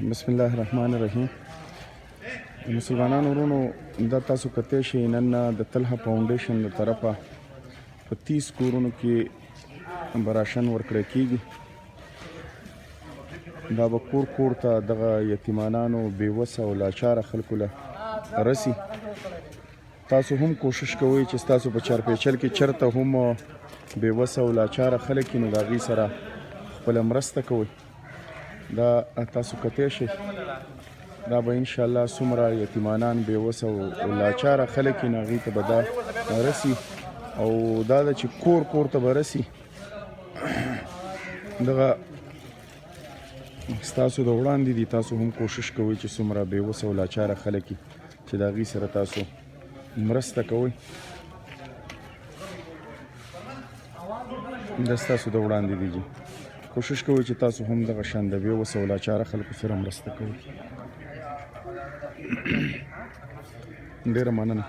بسم الله الرحمن الرحیم. مسلمانانو ورونو، دا تاسو کتئ شئ نن د طلحه فاونډیشن له طرفه په 30 کورونو کې به راشن ورکړی کېږي. دا به کور کور ته دغه یتیمانانو، بېوسه او لاچاره خلکو له رسي. تاسو هم کوشش کوئ چې ستاسو په چارپیچل کې چېرته هم بېوسه او لاچاره خلک وي، نو د هغوی سره خپله مرسته کوئ. دا تاسو کتئ شئ، دا به انشاءالله څومره یتیمانان، بېوسه او لاچاره خلک وي، نو هغوی ته به دا رسي. او دا ده چې کور کور ته به رسي. دغه ستاسو د وړاندې دي. تاسو هم کوشش کوئ چې څومره بېوسه او لاچاره خلک وي چې د هغوی سره تاسو مرسته کوئ. دا ستاسو د وړاندې دي جي. کوشش کوئ چې تاسو هم دغه شان د بېوسه او لاچاره خلکو سره مرسته کوئ. ډېره مننه.